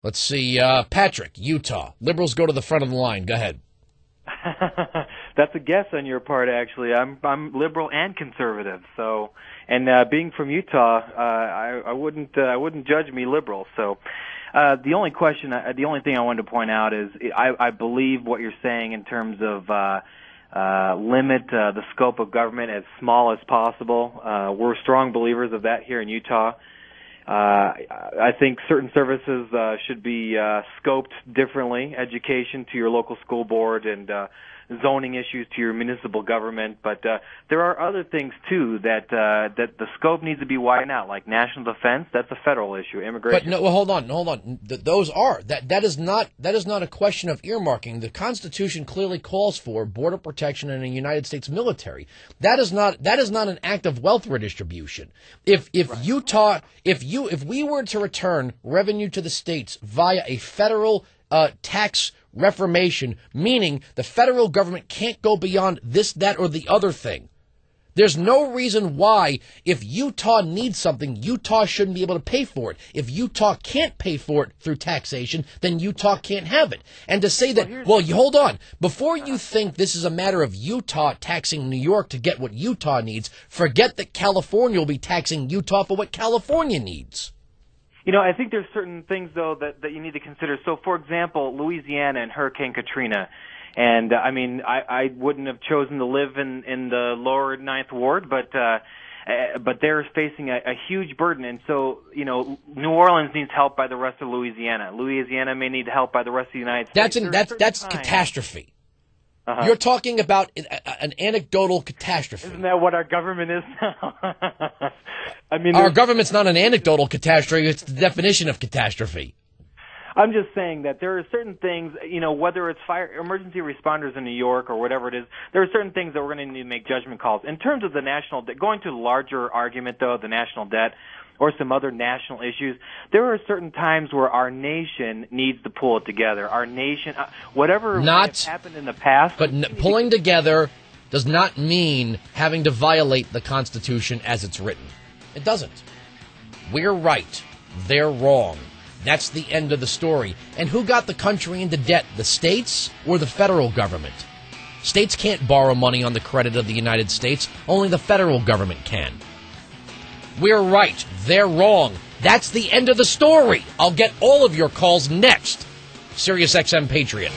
Let's see, Patrick, Utah. Liberals go to the front of the line. Go ahead. That's a guess on your part, actually. I'm liberal and conservative, so being from Utah, I wouldn't judge me liberal. So the only thing I wanted to point out is I believe what you're saying in terms of limit the scope of government as small as possible. We're strong believers of that here in Utah. I think certain services should be scoped differently, education to your local school board and zoning issues to your municipal government. But there are other things, too, that the scope needs to be widened out, like national defense. That's a federal issue. Immigration. But no, well, hold on. Those are. That is not a question of earmarking. The Constitution clearly calls for border protection and a United States military. That is not an act of wealth redistribution. If right. Utah, if we were to return revenue to the states via a federal tax reformation, meaning the federal government can't go beyond this, that, or the other thing. There's no reason why, if Utah needs something, Utah shouldn't be able to pay for it. If Utah can't pay for it through taxation, then Utah can't have it. And to say that, you hold on. Before you think this is a matter of Utah taxing New York to get what Utah needs, forget that California will be taxing Utah for what California needs. You know, I think there's certain things, though, that you need to consider. So, for example, Louisiana and Hurricane Katrina. And, I wouldn't have chosen to live in the lower Ninth Ward, but they're facing a huge burden. And so, New Orleans needs help by the rest of Louisiana. Louisiana may need help by the rest of the United States. That's catastrophe. Uh-huh. You're talking about an anecdotal catastrophe. Isn't that what our government is now? Our government's not an anecdotal catastrophe. It's the definition of catastrophe. I'm just saying that there are certain things, whether it's emergency responders in New York or whatever it is, there are certain things that we're going to need to make judgment calls. In terms of the national debt, going to the larger argument, though, the national debt, or some other national issues, there are certain times where our nation needs to pull it together. Our nation, whatever has happened in the past. But pulling together does not mean having to violate the Constitution as it's written. It doesn't. We're right. They're wrong. That's the end of the story. And who got the country into debt, the states or the federal government? States can't borrow money on the credit of the United States. Only the federal government can. We're right. They're wrong. That's the end of the story. I'll get all of your calls next. SiriusXM Patriot.